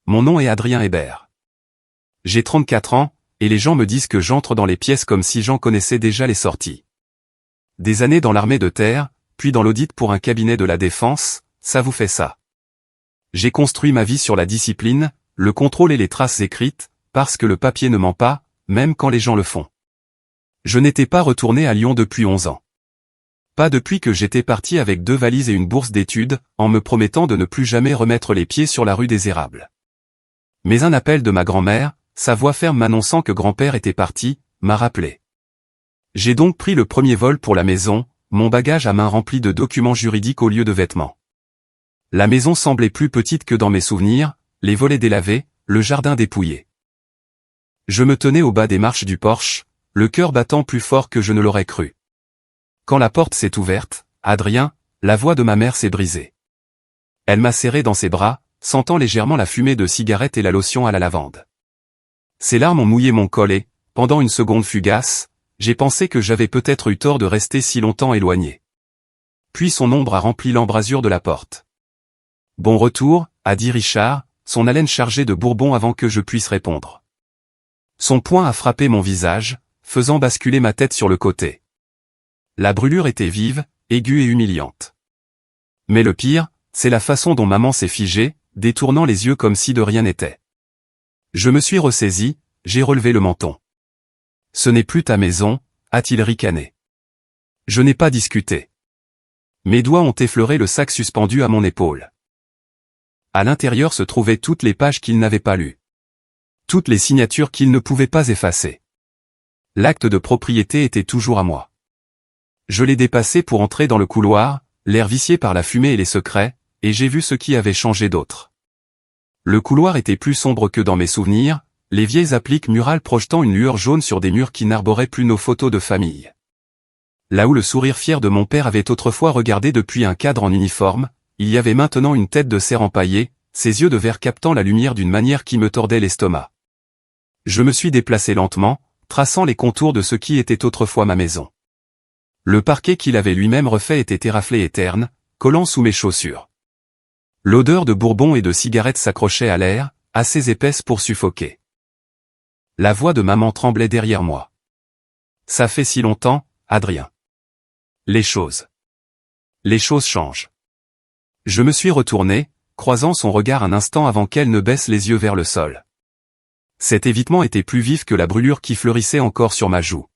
mon nom est Adrien Hébert. J'ai 34 ans, et les gens me disent que j'entre dans les pièces comme si j'en connaissais déjà les sorties. Des années dans l'armée de terre, puis dans l'audit pour un cabinet de la défense, ça vous fait ça. J'ai construit ma vie sur la discipline, le contrôle et les traces écrites, parce que le papier ne ment pas, même quand les gens le font. Je n'étais pas retourné à Lyon depuis 11 ans. Pas depuis que j'étais parti avec 2 valises et une bourse d'études, en me promettant de ne plus jamais remettre les pieds sur la rue des Érables. Mais un appel de ma grand-mère, sa voix ferme m'annonçant que grand-père était parti, m'a rappelé. J'ai donc pris le premier vol pour la maison, mon bagage à main rempli de documents juridiques au lieu de vêtements. La maison semblait plus petite que dans mes souvenirs, les volets délavés, le jardin dépouillé. Je me tenais au bas des marches du porche, le cœur battant plus fort que je ne l'aurais cru. Quand la porte s'est ouverte, Adrien, la voix de ma mère s'est brisée. Elle m'a serré dans ses bras, sentant légèrement la fumée de cigarette et la lotion à la lavande. Ses larmes ont mouillé mon col et, pendant une seconde fugace, j'ai pensé que j'avais peut-être eu tort de rester si longtemps éloigné. Puis son ombre a rempli l'embrasure de la porte. « Bon retour », a dit Richard, son haleine chargée de bourbon avant que je puisse répondre. Son poing a frappé mon visage, faisant basculer ma tête sur le côté. La brûlure était vive, aiguë et humiliante. Mais le pire, c'est la façon dont maman s'est figée, détournant les yeux comme si de rien n'était. Je me suis ressaisi, j'ai relevé le menton. « Ce n'est plus ta maison », a-t-il ricané. Je n'ai pas discuté. Mes doigts ont effleuré le sac suspendu à mon épaule. À l'intérieur se trouvaient toutes les pages qu'il n'avait pas lues. Toutes les signatures qu'il ne pouvait pas effacer. L'acte de propriété était toujours à moi. Je l'ai dépassé pour entrer dans le couloir, l'air vicié par la fumée et les secrets, et j'ai vu ce qui avait changé d'autre. Le couloir était plus sombre que dans mes souvenirs, les vieilles appliques murales projetant une lueur jaune sur des murs qui n'arboraient plus nos photos de famille. Là où le sourire fier de mon père avait autrefois regardé depuis un cadre en uniforme, il y avait maintenant une tête de cerf empaillée, ses yeux de verre captant la lumière d'une manière qui me tordait l'estomac. Je me suis déplacé lentement, traçant les contours de ce qui était autrefois ma maison. Le parquet qu'il avait lui-même refait était éraflé et terne, collant sous mes chaussures. L'odeur de bourbon et de cigarette s'accrochait à l'air, assez épaisse pour suffoquer. La voix de maman tremblait derrière moi. « Ça fait si longtemps, Adrien. Les choses changent. » Je me suis retourné, croisant son regard un instant avant qu'elle ne baisse les yeux vers le sol. Cet évitement était plus vif que la brûlure qui fleurissait encore sur ma joue.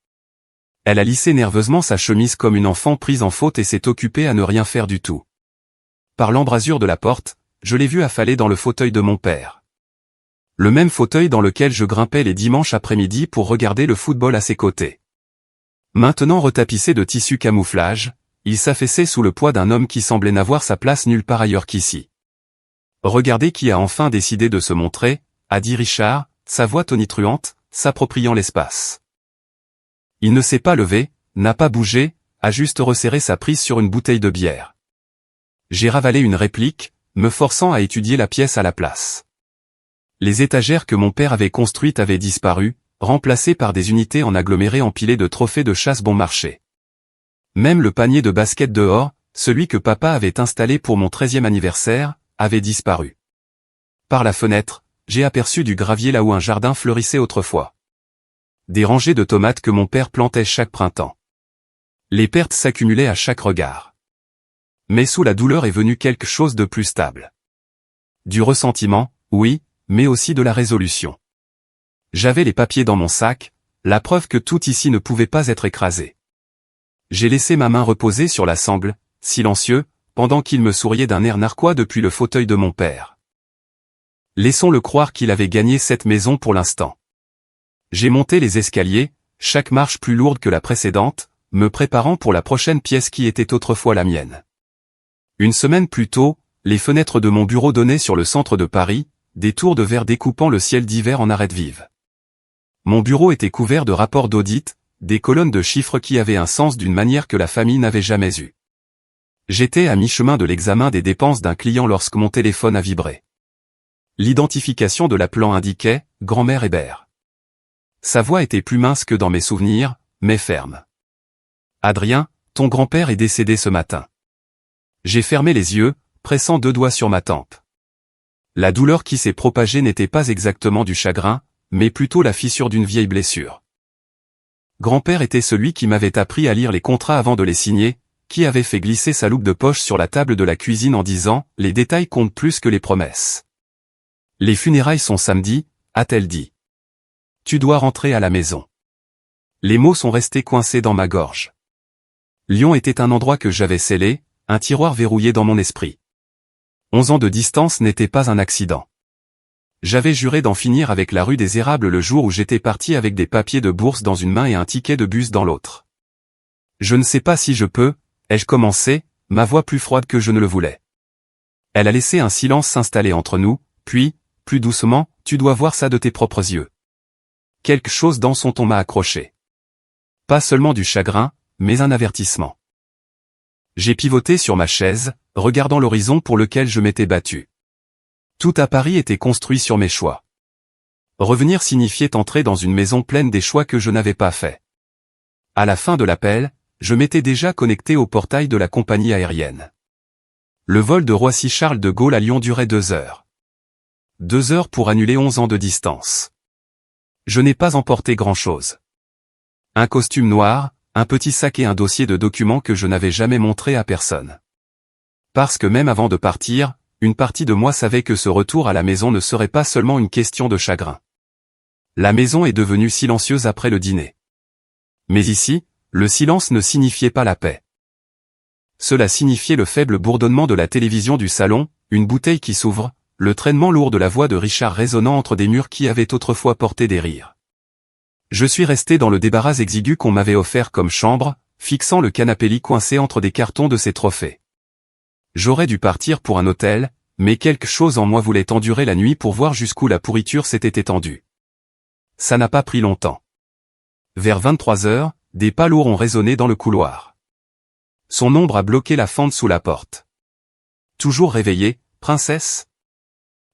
Elle a lissé nerveusement sa chemise comme une enfant prise en faute et s'est occupée à ne rien faire du tout. Par l'embrasure de la porte, je l'ai vue affaler dans le fauteuil de mon père. Le même fauteuil dans lequel je grimpais les dimanches après-midi pour regarder le football à ses côtés. Maintenant retapissé de tissu camouflage, il s'affaissait sous le poids d'un homme qui semblait n'avoir sa place nulle part ailleurs qu'ici. « Regardez qui a enfin décidé de se montrer », a dit Richard, sa voix tonitruante, s'appropriant l'espace. Il ne s'est pas levé, n'a pas bougé, a juste resserré sa prise sur une bouteille de bière. J'ai ravalé une réplique, me forçant à étudier la pièce à la place. Les étagères que mon père avait construites avaient disparu, remplacées par des unités en aggloméré empilées de trophées de chasse bon marché. Même le panier de basket dehors, celui que papa avait installé pour mon 13e anniversaire, avait disparu. Par la fenêtre, j'ai aperçu du gravier là où un jardin fleurissait autrefois. Des rangées de tomates que mon père plantait chaque printemps. Les pertes s'accumulaient à chaque regard. Mais sous la douleur est venu quelque chose de plus stable. Du ressentiment, oui, mais aussi de la résolution. J'avais les papiers dans mon sac, la preuve que tout ici ne pouvait pas être écrasé. J'ai laissé ma main reposer sur la sangle, silencieux, pendant qu'il me souriait d'un air narquois depuis le fauteuil de mon père. Laissons-le croire qu'il avait gagné cette maison pour l'instant. J'ai monté les escaliers, chaque marche plus lourde que la précédente, me préparant pour la prochaine pièce qui était autrefois la mienne. Une semaine plus tôt, les fenêtres de mon bureau donnaient sur le centre de Paris, des tours de verre découpant le ciel d'hiver en arêtes vives. Mon bureau était couvert de rapports d'audit, des colonnes de chiffres qui avaient un sens d'une manière que la famille n'avait jamais eue. J'étais à mi-chemin de l'examen des dépenses d'un client lorsque mon téléphone a vibré. L'identification de l'appelant indiquait « Grand-mère Hébert ». Sa voix était plus mince que dans mes souvenirs, mais ferme. « Adrien, ton grand-père est décédé ce matin. » J'ai fermé les yeux, pressant 2 doigts sur ma tempe. La douleur qui s'est propagée n'était pas exactement du chagrin, mais plutôt la fissure d'une vieille blessure. Grand-père était celui qui m'avait appris à lire les contrats avant de les signer, qui avait fait glisser sa loupe de poche sur la table de la cuisine en disant « Les détails comptent plus que les promesses ». Les funérailles sont samedi, a-t-elle dit. Tu dois rentrer à la maison. Les mots sont restés coincés dans ma gorge. Lyon était un endroit que j'avais scellé, un tiroir verrouillé dans mon esprit. 11 ans de distance n'était pas un accident. J'avais juré d'en finir avec la rue des Érables le jour où j'étais parti avec des papiers de bourse dans une main et un ticket de bus dans l'autre. Je ne sais pas si je peux, ai-je commencé, ma voix plus froide que je ne le voulais. Elle a laissé un silence s'installer entre nous, puis, plus doucement, tu dois voir ça de tes propres yeux. Quelque chose dans son ton m'a accroché. Pas seulement du chagrin, mais un avertissement. J'ai pivoté sur ma chaise, regardant l'horizon pour lequel je m'étais battu. Tout à Paris était construit sur mes choix. Revenir signifiait entrer dans une maison pleine des choix que je n'avais pas faits. À la fin de l'appel, je m'étais déjà connecté au portail de la compagnie aérienne. Le vol de Roissy-Charles de Gaulle à Lyon durait 2 heures. 2 heures pour annuler 11 ans de distance. Je n'ai pas emporté grand-chose. Un costume noir, un petit sac et un dossier de documents que je n'avais jamais montré à personne. Parce que même avant de partir, une partie de moi savait que ce retour à la maison ne serait pas seulement une question de chagrin. La maison est devenue silencieuse après le dîner. Mais ici, le silence ne signifiait pas la paix. Cela signifiait le faible bourdonnement de la télévision du salon, une bouteille qui s'ouvre, le traînement lourd de la voix de Richard résonnant entre des murs qui avaient autrefois porté des rires. Je suis resté dans le débarras exigu qu'on m'avait offert comme chambre, fixant le canapé lit coincé entre des cartons de ses trophées. J'aurais dû partir pour un hôtel, mais quelque chose en moi voulait endurer la nuit pour voir jusqu'où la pourriture s'était étendue. Ça n'a pas pris longtemps. Vers 23 heures, des pas lourds ont résonné dans le couloir. Son ombre a bloqué la fente sous la porte. Toujours réveillée, princesse?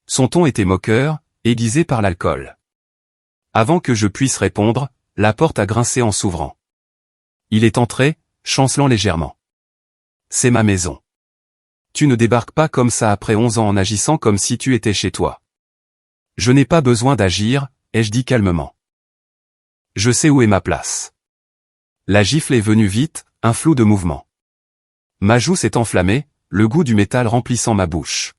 Son ton était moqueur, aiguisé par l'alcool. Avant que je puisse répondre, la porte a grincé en s'ouvrant. Il est entré, chancelant légèrement. C'est ma maison. Tu ne débarques pas comme ça après 11 ans en agissant comme si tu étais chez toi. Je n'ai pas besoin d'agir, ai-je dit calmement. Je sais où est ma place. La gifle est venue vite, un flou de mouvement. Ma joue s'est enflammée, le goût du métal remplissant ma bouche.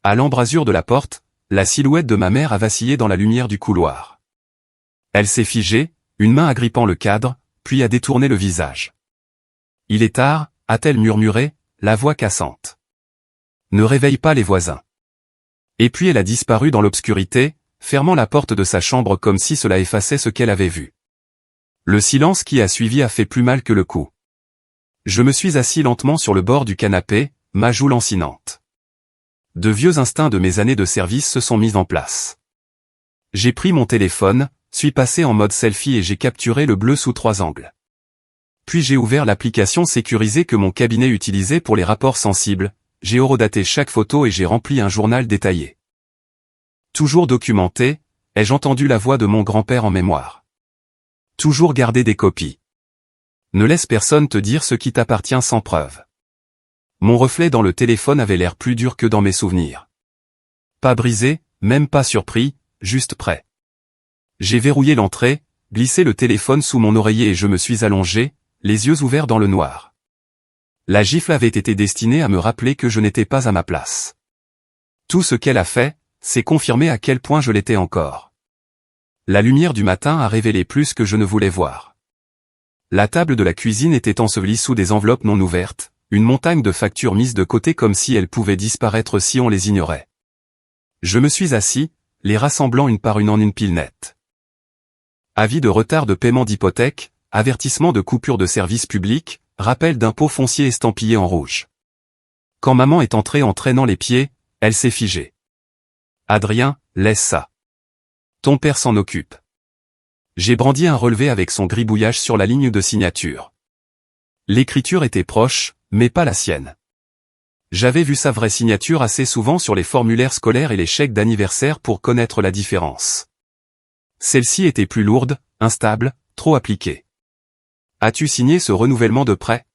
À l'embrasure de la porte, la silhouette de ma mère a vacillé dans la lumière du couloir. Elle s'est figée, une main agrippant le cadre, puis a détourné le visage. Il est tard, a-t-elle murmuré, la voix cassante. Ne réveille pas les voisins. Et puis elle a disparu dans l'obscurité, fermant la porte de sa chambre comme si cela effaçait ce qu'elle avait vu. Le silence qui a suivi a fait plus mal que le coup. Je me suis assis lentement sur le bord du canapé, ma joue lancinante. De vieux instincts de mes années de service se sont mis en place. J'ai pris mon téléphone, suis passé en mode selfie et j'ai capturé le bleu sous 3 angles. Puis j'ai ouvert l'application sécurisée que mon cabinet utilisait pour les rapports sensibles, j'ai horodaté chaque photo et j'ai rempli un journal détaillé. Toujours documenté, ai-je entendu la voix de mon grand-père en mémoire. Toujours garder des copies. Ne laisse personne te dire ce qui t'appartient sans preuve. Mon reflet dans le téléphone avait l'air plus dur que dans mes souvenirs. Pas brisé, même pas surpris, juste prêt. J'ai verrouillé l'entrée, glissé le téléphone sous mon oreiller et je me suis allongé, les yeux ouverts dans le noir. La gifle avait été destinée à me rappeler que je n'étais pas à ma place. Tout ce qu'elle a fait, c'est confirmer à quel point je l'étais encore. La lumière du matin a révélé plus que je ne voulais voir. La table de la cuisine était ensevelie sous des enveloppes non ouvertes, une montagne de factures mises de côté comme si elles pouvaient disparaître si on les ignorait. Je me suis assis, les rassemblant une par une en une pile nette. Avis de retard de paiement d'hypothèque, avertissement de coupure de service public, rappel d'impôt foncier estampillé en rouge. Quand maman est entrée en traînant les pieds, elle s'est figée. Adrien, laisse ça. Ton père s'en occupe. J'ai brandi un relevé avec son gribouillage sur la ligne de signature. L'écriture était proche, mais pas la sienne. J'avais vu sa vraie signature assez souvent sur les formulaires scolaires et les chèques d'anniversaire pour connaître la différence. Celle-ci était plus lourde, instable, trop appliquée. As-tu signé ce renouvellement de prêt?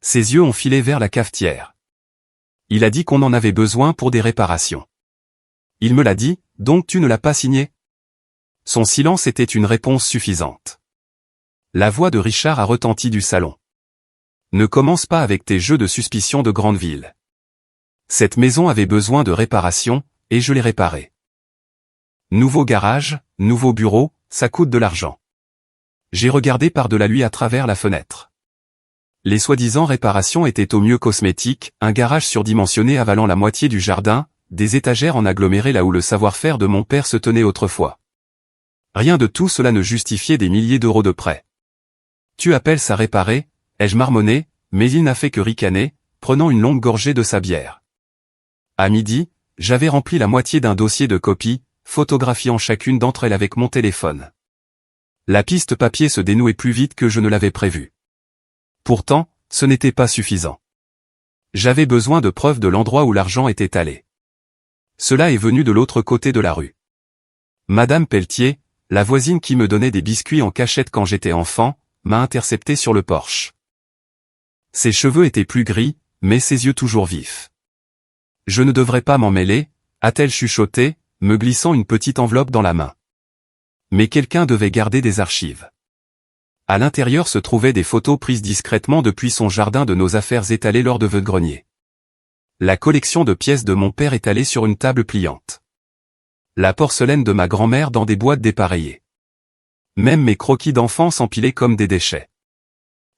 Ses yeux ont filé vers la cafetière. Il a dit qu'on en avait besoin pour des réparations. Il me l'a dit, donc tu ne l'as pas signé? Son silence était une réponse suffisante. La voix de Richard a retenti du salon. Ne commence pas avec tes jeux de suspicion de grande ville. Cette maison avait besoin de réparation, et je l'ai réparée. Nouveau garage, nouveau bureau, ça coûte de l'argent. J'ai regardé par-delà lui à travers la fenêtre. Les soi-disant réparations étaient au mieux cosmétiques, un garage surdimensionné avalant la moitié du jardin, des étagères en aggloméré là où le savoir-faire de mon père se tenait autrefois. Rien de tout cela ne justifiait des milliers d'euros de prêt. Tu appelles ça réparer, ai-je marmonné, mais il n'a fait que ricaner, prenant une longue gorgée de sa bière. À midi, j'avais rempli la moitié d'un dossier de copies, photographiant chacune d'entre elles avec mon téléphone. La piste papier se dénouait plus vite que je ne l'avais prévu. Pourtant, ce n'était pas suffisant. J'avais besoin de preuves de l'endroit où l'argent était allé. Cela est venu de l'autre côté de la rue. Madame Pelletier, la voisine qui me donnait des biscuits en cachette quand j'étais enfant, m'a intercepté sur le porche. Ses cheveux étaient plus gris, mais ses yeux toujours vifs. Je ne devrais pas m'en mêler, a-t-elle chuchoté, me glissant une petite enveloppe dans la main. Mais quelqu'un devait garder des archives. À l'intérieur se trouvaient des photos prises discrètement depuis son jardin de nos affaires étalées lors de vœux-de-grenier. La collection de pièces de mon père étalée sur une table pliante. La porcelaine de ma grand-mère dans des boîtes dépareillées. Même mes croquis d'enfance empilés comme des déchets.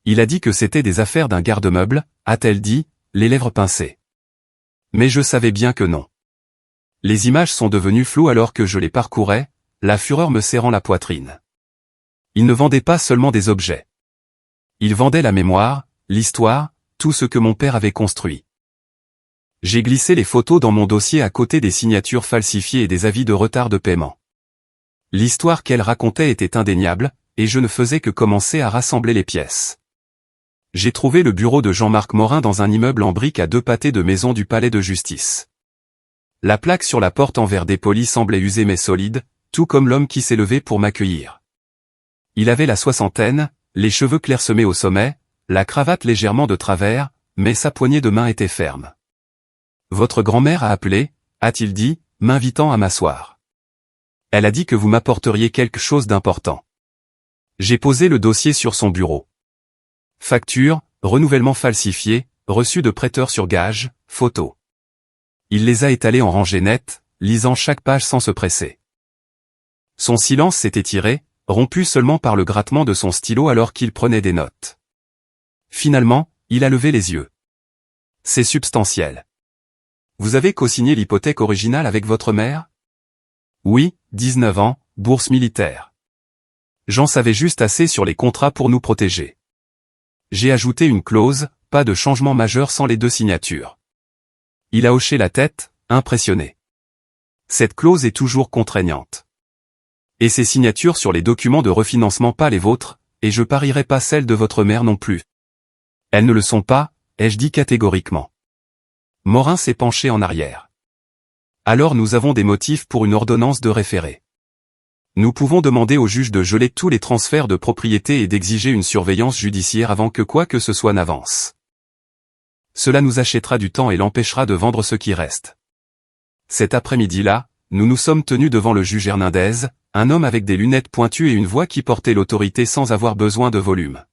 Il a dit que c'était des affaires d'un garde-meuble, a-t-elle dit, les lèvres pincées. Mais je savais bien que non. Les images sont devenues floues alors que je les parcourais, la fureur me serrant la poitrine. Il ne vendait pas seulement des objets. Il vendait la mémoire, l'histoire, tout ce que mon père avait construit. J'ai glissé les photos dans mon dossier à côté des signatures falsifiées et des avis de retard de paiement. L'histoire qu'elle racontait était indéniable, et je ne faisais que commencer à rassembler les pièces. J'ai trouvé le bureau de Jean-Marc Morin dans un immeuble en briques à 2 pâtés de maison du palais de justice. La plaque sur la porte en verre dépoli semblait usée mais solide, tout comme l'homme qui s'est levé pour m'accueillir. Il avait la soixantaine, les cheveux clairsemés au sommet, la cravate légèrement de travers, mais sa poignée de main était ferme. « Votre grand-mère a appelé, a-t-il dit, m'invitant à m'asseoir. Elle a dit que vous m'apporteriez quelque chose d'important. » J'ai posé le dossier sur son bureau. Facture, renouvellement falsifié, reçu de prêteur sur gage, photo. Il les a étalés en rangées nettes, lisant chaque page sans se presser. Son silence s'est étiré, rompu seulement par le grattement de son stylo alors qu'il prenait des notes. Finalement, il a levé les yeux. C'est substantiel. Vous avez co-signé l'hypothèque originale avec votre mère? Oui, 19 ans, bourse militaire. J'en savais juste assez sur les contrats pour nous protéger. J'ai ajouté une clause, pas de changement majeur sans les 2 signatures. Il a hoché la tête, impressionné. Cette clause est toujours contraignante. Et ces signatures sur les documents de refinancement pas les vôtres, et je parierai pas celles de votre mère non plus. Elles ne le sont pas, ai-je dit catégoriquement. Morin s'est penché en arrière. Alors nous avons des motifs pour une ordonnance de référé. Nous pouvons demander au juge de geler tous les transferts de propriété et d'exiger une surveillance judiciaire avant que quoi que ce soit n'avance. Cela nous achètera du temps et l'empêchera de vendre ce qui reste. Cet après-midi-là, nous nous sommes tenus devant le juge Hernandez, un homme avec des lunettes pointues et une voix qui portait l'autorité sans avoir besoin de volume.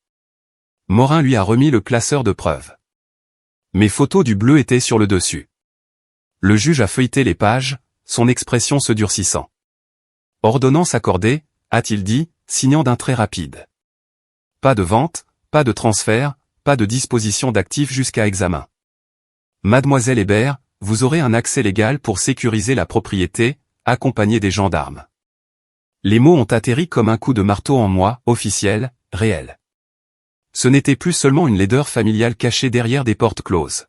Morin lui a remis le classeur de preuves. Mes photos du bleu étaient sur le dessus. Le juge a feuilleté les pages, son expression se durcissant. Ordonnance accordée, a-t-il dit, signant d'un trait rapide. Pas de vente, pas de transfert, pas de disposition d'actifs jusqu'à examen. Mademoiselle Hébert, vous aurez un accès légal pour sécuriser la propriété, accompagné des gendarmes. Les mots ont atterri comme un coup de marteau en moi, officiel, réel. Ce n'était plus seulement une laideur familiale cachée derrière des portes closes.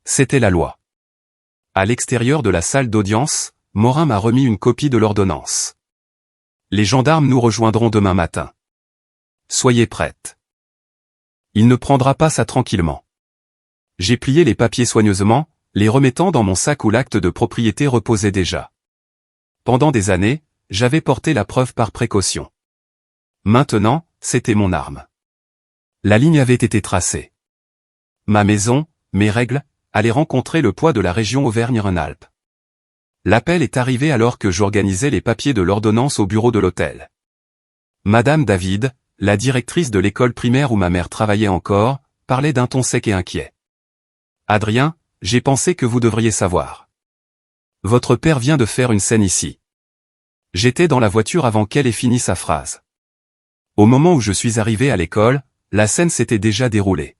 C'était la loi. À l'extérieur de la salle d'audience, Morin m'a remis une copie de l'ordonnance. Les gendarmes nous rejoindront demain matin. Soyez prête. Il ne prendra pas ça tranquillement. J'ai plié les papiers soigneusement, les remettant dans mon sac où l'acte de propriété reposait déjà. Pendant des années, j'avais porté la preuve par précaution. Maintenant, c'était mon arme. La ligne avait été tracée. Ma maison, mes règles, allaient rencontrer le poids de la région Auvergne-Rhône-Alpes. L'appel est arrivé alors que j'organisais les papiers de l'ordonnance au bureau de l'hôtel. Madame David, la directrice de l'école primaire où ma mère travaillait encore, parlait d'un ton sec et inquiet. Adrien, j'ai pensé que vous devriez savoir. Votre père vient de faire une scène ici. J'étais dans la voiture avant qu'elle ait fini sa phrase. Au moment où je suis arrivé à l'école, la scène s'était déjà déroulée.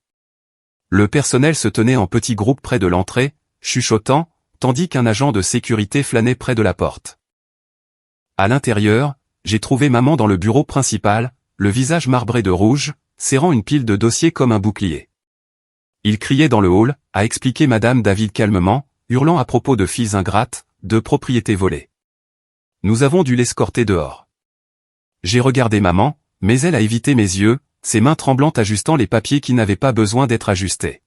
Le personnel se tenait en petits groupes près de l'entrée, chuchotant, tandis qu'un agent de sécurité flânait près de la porte. À l'intérieur, j'ai trouvé maman dans le bureau principal, le visage marbré de rouge, serrant une pile de dossiers comme un bouclier. Il criait dans le hall, a expliqué Madame David calmement, hurlant à propos de filles ingrates, de propriétés volées. Nous avons dû l'escorter dehors. J'ai regardé maman, mais elle a évité mes yeux, ses mains tremblantes ajustant les papiers qui n'avaient pas besoin d'être ajustés.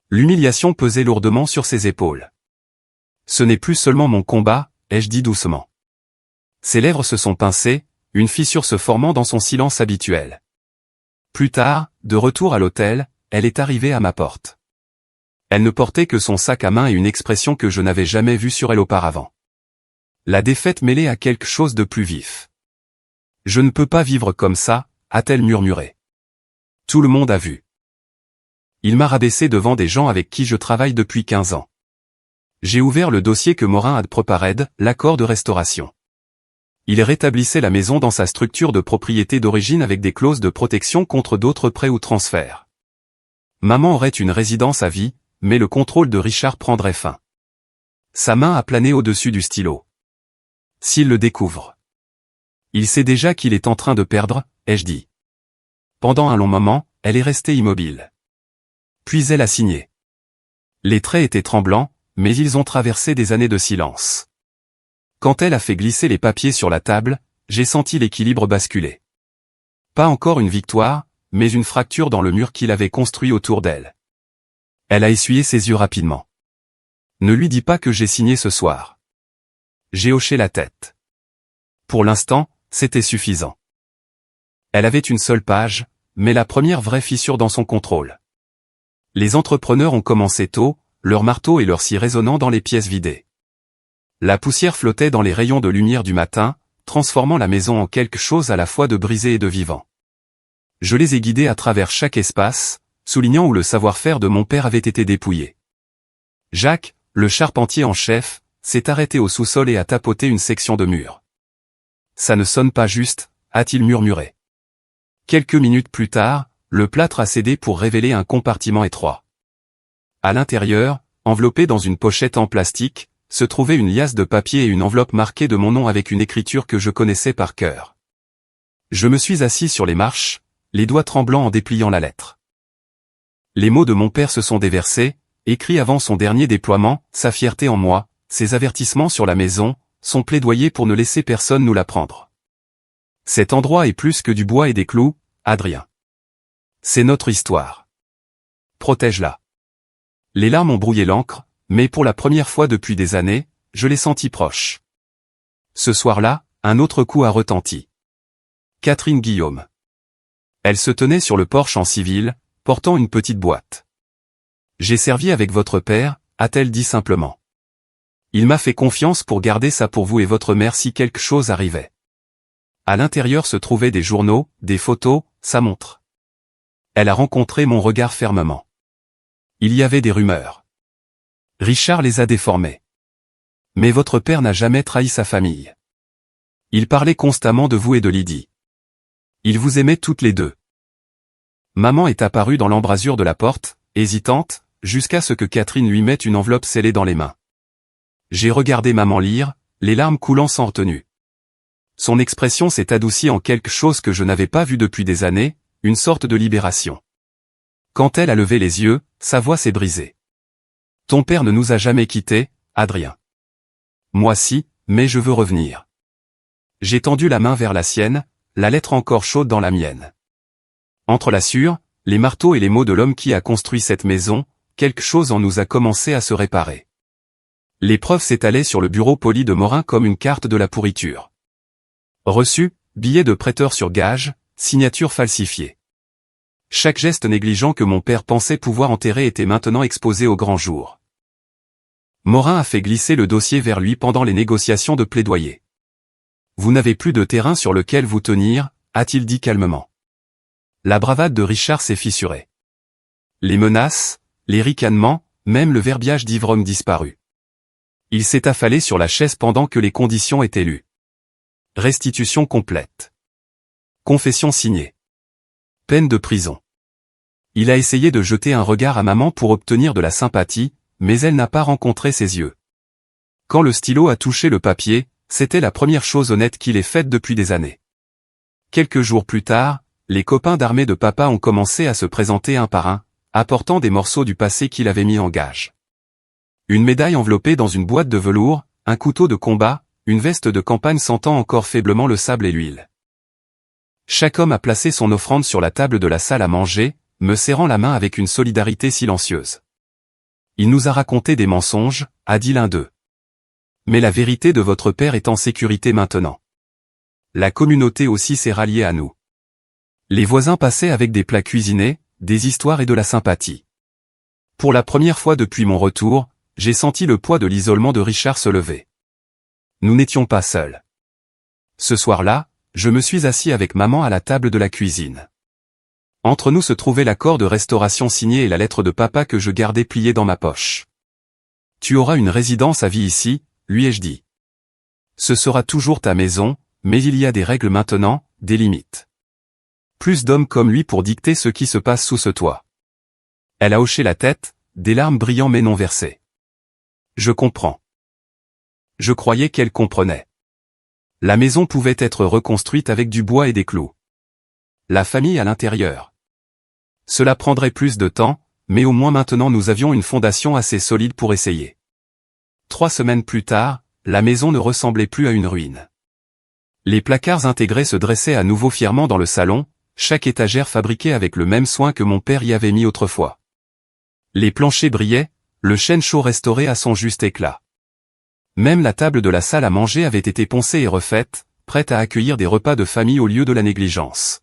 L'humiliation pesait lourdement sur ses épaules. Ce n'est plus seulement mon combat, ai-je dit doucement. Ses lèvres se sont pincées, une fissure se formant dans son silence habituel. Plus tard, de retour à l'hôtel, elle est arrivée à ma porte. Elle ne portait que son sac à main et une expression que je n'avais jamais vue sur elle auparavant. La défaite mêlée à quelque chose de plus vif. Je ne peux pas vivre comme ça, a-t-elle murmuré. Tout le monde a vu. Il m'a rabaissé devant des gens avec qui je travaille depuis 15 ans. J'ai ouvert le dossier que Morin a préparé, l'accord de restauration. Il rétablissait la maison dans sa structure de propriété d'origine avec des clauses de protection contre d'autres prêts ou transferts. Maman aurait une résidence à vie, mais le contrôle de Richard prendrait fin. Sa main a plané au-dessus du stylo. S'il le découvre. Il sait déjà qu'il est en train de perdre, ai-je dit. Pendant un long moment, elle est restée immobile. Puis elle a signé. Les traits étaient tremblants, mais ils ont traversé des années de silence. Quand elle a fait glisser les papiers sur la table, j'ai senti l'équilibre basculer. Pas encore une victoire, mais une fracture dans le mur qu'il avait construit autour d'elle. Elle a essuyé ses yeux rapidement. Ne lui dis pas que j'ai signé ce soir. J'ai hoché la tête. Pour l'instant, c'était suffisant. Elle avait une seule page, mais la première vraie fissure dans son contrôle. Les entrepreneurs ont commencé tôt, leurs marteaux et leurs scies résonnant dans les pièces vidées. La poussière flottait dans les rayons de lumière du matin, transformant la maison en quelque chose à la fois de brisé et de vivant. Je les ai guidés à travers chaque espace, soulignant où le savoir-faire de mon père avait été dépouillé. Jacques, le charpentier en chef, s'est arrêté au sous-sol et a tapoté une section de mur. Ça ne sonne pas juste, a-t-il murmuré. Quelques minutes plus tard, le plâtre a cédé pour révéler un compartiment étroit. À l'intérieur, enveloppé dans une pochette en plastique, se trouvait une liasse de papier et une enveloppe marquée de mon nom avec une écriture que je connaissais par cœur. Je me suis assis sur les marches, les doigts tremblants en dépliant la lettre. Les mots de mon père se sont déversés, écrits avant son dernier déploiement, sa fierté en moi, ses avertissements sur la maison, son plaidoyer pour ne laisser personne nous la prendre. Cet endroit est plus que du bois et des clous, Adrien. C'est notre histoire. Protège-la. Les larmes ont brouillé l'encre, mais pour la première fois depuis des années, je l'ai senti proche. Ce soir-là, un autre coup a retenti. Catherine Guillaume. Elle se tenait sur le porche en civil, portant une petite boîte. J'ai servi avec votre père, a-t-elle dit simplement. Il m'a fait confiance pour garder ça pour vous et votre mère si quelque chose arrivait. À l'intérieur se trouvaient des journaux, des photos, sa montre. Elle a rencontré mon regard fermement. Il y avait des rumeurs. Richard les a déformées. Mais votre père n'a jamais trahi sa famille. Il parlait constamment de vous et de Lydie. Il vous aimait toutes les deux. Maman est apparue dans l'embrasure de la porte, hésitante, jusqu'à ce que Catherine lui mette une enveloppe scellée dans les mains. J'ai regardé maman lire, les larmes coulant sans retenue. Son expression s'est adoucie en quelque chose que je n'avais pas vu depuis des années, une sorte de libération. Quand elle a levé les yeux, sa voix s'est brisée. Ton père ne nous a jamais quittés, Adrien. Moi si, mais je veux revenir. J'ai tendu la main vers la sienne, la lettre encore chaude dans la mienne. Entre la sueur, les marteaux et les mots de l'homme qui a construit cette maison, quelque chose en nous a commencé à se réparer. L'épreuve s'étalait sur le bureau poli de Morin comme une carte de la pourriture. Reçu, billet de prêteur sur gage, signature falsifiée. Chaque geste négligent que mon père pensait pouvoir enterrer était maintenant exposé au grand jour. Morin a fait glisser le dossier vers lui pendant les négociations de plaidoyer. Vous n'avez plus de terrain sur lequel vous tenir, a-t-il dit calmement. La bravade de Richard s'est fissurée. Les menaces, les ricanements, même le verbiage d'ivrogne disparut. Il s'est affalé sur la chaise pendant que les conditions étaient lues. Restitution complète. Confession signée. Peine de prison. Il a essayé de jeter un regard à maman pour obtenir de la sympathie, mais elle n'a pas rencontré ses yeux. Quand le stylo a touché le papier, c'était la première chose honnête qu'il ait faite depuis des années. Quelques jours plus tard, les copains d'armée de papa ont commencé à se présenter un par un, apportant des morceaux du passé qu'il avait mis en gage. Une médaille enveloppée dans une boîte de velours, un couteau de combat, une veste de campagne sentant encore faiblement le sable et l'huile. Chaque homme a placé son offrande sur la table de la salle à manger, me serrant la main avec une solidarité silencieuse. Il nous a raconté des mensonges, a dit l'un d'eux. Mais la vérité de votre père est en sécurité maintenant. La communauté aussi s'est ralliée à nous. Les voisins passaient avec des plats cuisinés, des histoires et de la sympathie. Pour la première fois depuis mon retour, j'ai senti le poids de l'isolement de Richard se lever. Nous n'étions pas seuls. Ce soir-là, je me suis assis avec maman à la table de la cuisine. Entre nous se trouvait l'accord de restauration signé et la lettre de papa que je gardais pliée dans ma poche. Tu auras une résidence à vie ici, lui ai-je dit. Ce sera toujours ta maison, mais il y a des règles maintenant, des limites. Plus d'hommes comme lui pour dicter ce qui se passe sous ce toit. Elle a hoché la tête, des larmes brillant mais non versées. Je comprends. Je croyais qu'elle comprenait. La maison pouvait être reconstruite avec du bois et des clous. La famille à l'intérieur. Cela prendrait plus de temps, mais au moins maintenant nous avions une fondation assez solide pour essayer. 3 semaines plus tard, la maison ne ressemblait plus à une ruine. Les placards intégrés se dressaient à nouveau fièrement dans le salon, chaque étagère fabriquée avec le même soin que mon père y avait mis autrefois. Les planchers brillaient, le chêne chaud restauré à son juste éclat. Même la table de la salle à manger avait été poncée et refaite, prête à accueillir des repas de famille au lieu de la négligence.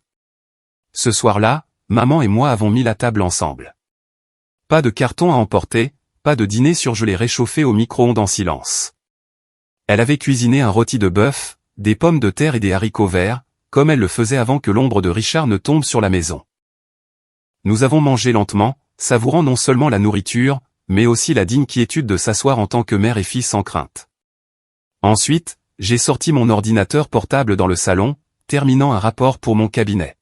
Ce soir-là, maman et moi avons mis la table ensemble. Pas de carton à emporter, pas de dîner surgelé réchauffé au micro-ondes en silence. Elle avait cuisiné un rôti de bœuf, des pommes de terre et des haricots verts, comme elle le faisait avant que l'ombre de Richard ne tombe sur la maison. Nous avons mangé lentement, savourant non seulement la nourriture, mais aussi la digne quiétude de s'asseoir en tant que mère et fille sans crainte. Ensuite, j'ai sorti mon ordinateur portable dans le salon, terminant un rapport pour mon cabinet.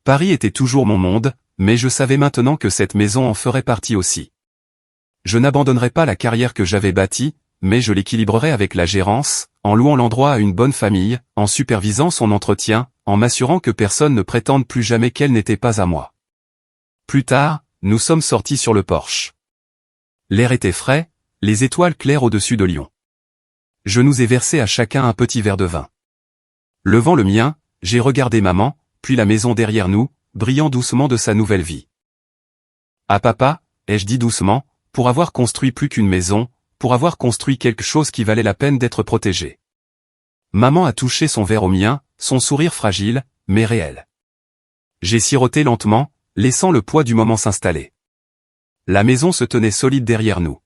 Paris était toujours mon monde, mais je savais maintenant que cette maison en ferait partie aussi. Je n'abandonnerai pas la carrière que j'avais bâtie, mais je l'équilibrerai avec la gérance, en louant l'endroit à une bonne famille, en supervisant son entretien, en m'assurant que personne ne prétende plus jamais qu'elle n'était pas à moi. Plus tard, nous sommes sortis sur le porche. L'air était frais, les étoiles claires au-dessus de Lyon. Je nous ai versé à chacun un petit verre de vin. Levant le mien, j'ai regardé maman, puis la maison derrière nous, brillant doucement de sa nouvelle vie. Ah papa, ai-je dit doucement, pour avoir construit plus qu'une maison, pour avoir construit quelque chose qui valait la peine d'être protégé. Maman a touché son verre au mien, son sourire fragile, mais réel. J'ai siroté lentement, laissant le poids du moment s'installer. La maison se tenait solide derrière nous.